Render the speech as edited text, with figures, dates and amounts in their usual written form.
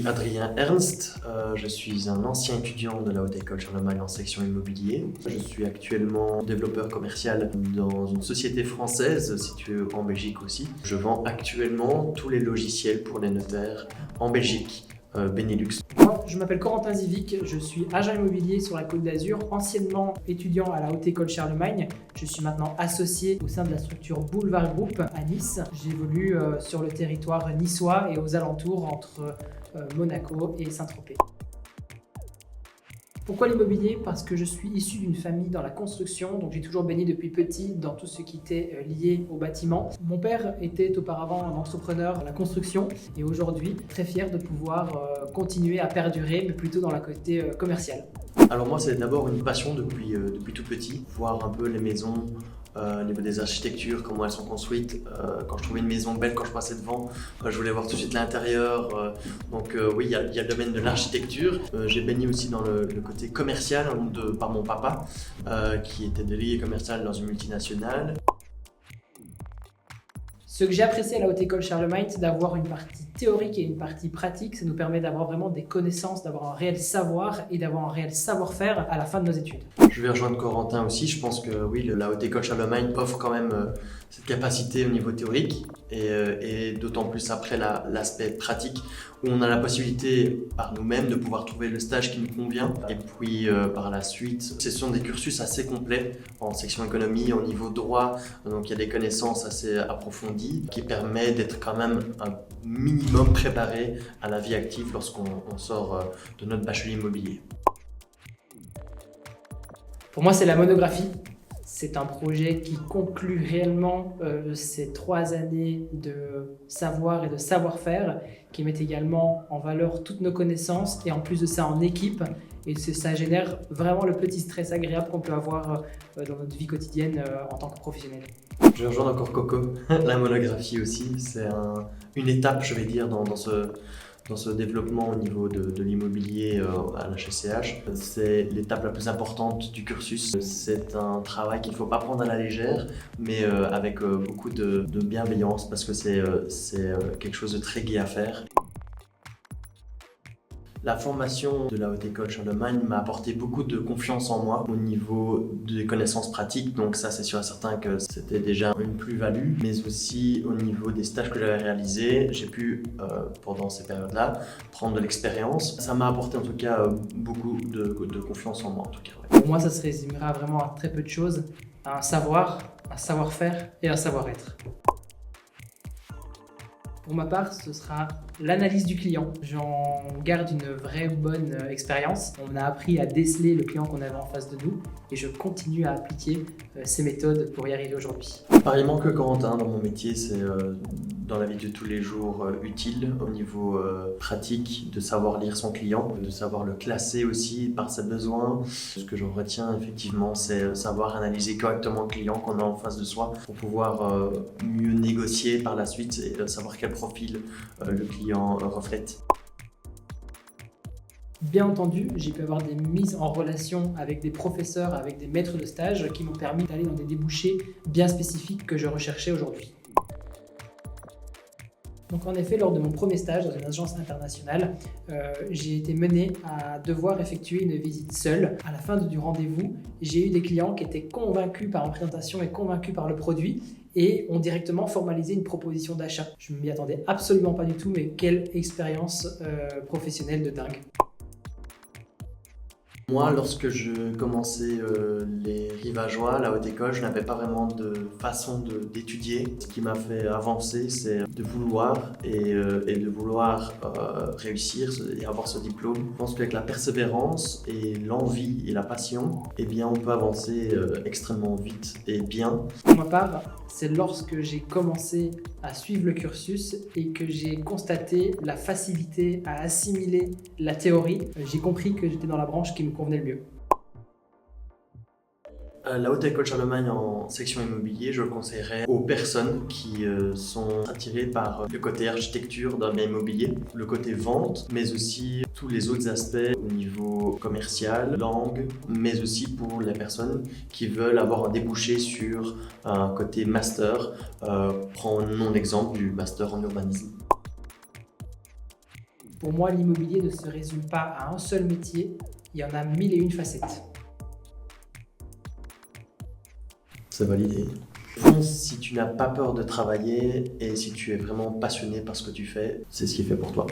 suis Adrien Ernst, je suis un ancien étudiant de la Haute École Charlemagne en section immobilier. Je suis actuellement développeur commercial dans une société française située en Belgique aussi. Je vends actuellement tous les logiciels pour les notaires en Belgique, Benelux. Moi, je m'appelle Corentin Zivic, je suis agent immobilier sur la Côte d'Azur, anciennement étudiant à la Haute École Charlemagne. Je suis maintenant associé au sein de la structure Boulevard Group à Nice. J'évolue sur le territoire niçois et aux alentours entre Monaco et Saint-Tropez. Pourquoi l'immobilier? Parce que je suis issu d'une famille dans la construction, donc j'ai toujours baigné depuis petit dans tout ce qui était lié au bâtiment. Mon père était auparavant un entrepreneur dans la construction et aujourd'hui très fier de pouvoir continuer à perdurer, mais plutôt dans la côté commerciale. Alors moi c'est d'abord une passion depuis tout petit, voir un peu les maisons, au niveau des architectures, comment elles sont construites. Quand je trouvais une maison belle, quand je passais devant, je voulais voir tout de suite l'intérieur. Donc oui, il y a le domaine de l'architecture. J'ai baigné aussi dans le côté commercial par mon papa, qui était délégué commercial dans une multinationale. Ce que j'ai apprécié à la Haute École Charlemagne, c'est d'avoir une partie théorique et une partie pratique. Ça nous permet d'avoir vraiment des connaissances, d'avoir un réel savoir et d'avoir un réel savoir-faire à la fin de nos études. Je vais rejoindre Corentin aussi. Je pense que oui, la Haute École Charlemagne offre quand même cette capacité au niveau théorique et d'autant plus après l'aspect pratique où on a la possibilité par nous-mêmes de pouvoir trouver le stage qui nous convient. Et puis par la suite, ce sont des cursus assez complets en section économie, au niveau droit. Donc il y a des connaissances assez approfondies qui permettent d'être quand même un minimum préparé à la vie active lorsqu'on sort de notre bachelier immobilier. Pour moi, c'est la monographie. C'est un projet qui conclut réellement ces 3 années de savoir et de savoir-faire, qui met également en valeur toutes nos connaissances et en plus de ça en équipe. Et ça génère vraiment le petit stress agréable qu'on peut avoir dans notre vie quotidienne en tant que professionnel. Je rejoins encore Coco, la monographie aussi, c'est une étape, je vais dire, dans ce développement au niveau de l'immobilier à l'HECH. C'est l'étape la plus importante du cursus. C'est un travail qu'il ne faut pas prendre à la légère, mais avec beaucoup de bienveillance parce que c'est quelque chose de très gai à faire. La formation de la Haute École Charlemagne m'a apporté beaucoup de confiance en moi au niveau des connaissances pratiques, donc ça c'est sûr et certain que c'était déjà une plus-value, mais aussi au niveau des stages que j'avais réalisés, j'ai pu pendant ces périodes-là prendre de l'expérience. Ça m'a apporté en tout cas beaucoup de confiance en moi en tout cas. Ouais. Pour moi ça se résumera vraiment à très peu de choses, à un savoir, un savoir-faire et un savoir-être. Pour ma part, ce sera l'analyse du client. J'en garde une vraie bonne expérience. On a appris à déceler le client qu'on avait en face de nous et je continue à appliquer ces méthodes pour y arriver aujourd'hui. Pareillement que Corentin, dans mon métier, c'est dans la vie de tous les jours utile au niveau pratique de savoir lire son client, de savoir le classer aussi par ses besoins. Ce que j'en retiens effectivement, c'est savoir analyser correctement le client qu'on a en face de soi pour pouvoir mieux négocier par la suite et savoir quel profil le client reflète. Bien entendu, j'ai pu avoir des mises en relation avec des professeurs, avec des maîtres de stage qui m'ont permis d'aller dans des débouchés bien spécifiques que je recherchais aujourd'hui. Donc en effet, lors de mon premier stage dans une agence internationale, j'ai été mené à devoir effectuer une visite seule. À la fin du rendez-vous, j'ai eu des clients qui étaient convaincus par ma présentation et convaincus par le produit et ont directement formalisé une proposition d'achat. Je ne m'y attendais absolument pas du tout, mais quelle expérience professionnelle de dingue. Moi, lorsque je commençais les rivageois, la Haute École, je n'avais pas vraiment de façon d'étudier. Ce qui m'a fait avancer, c'est de vouloir et de vouloir réussir et avoir ce diplôme. Je pense qu'avec la persévérance et l'envie et la passion, eh bien, on peut avancer extrêmement vite et bien. Pour ma part, c'est lorsque j'ai commencé à suivre le cursus et que j'ai constaté la facilité à assimiler la théorie, j'ai compris que j'étais dans la branche qui me convenait le mieux. La Haute École Charlemagne en section immobilier, je le conseillerais aux personnes qui sont attirées par le côté architecture d'un bien immobilier, le côté vente, mais aussi tous les autres aspects au niveau commercial, langue, mais aussi pour les personnes qui veulent avoir un débouché sur un côté master. Prenons l'exemple du master en urbanisme. Pour moi, l'immobilier ne se résume pas à un seul métier, il y en a 1001 facettes. C'est validé. Fonce si tu n'as pas peur de travailler et si tu es vraiment passionné par ce que tu fais, c'est ce qui est fait pour toi.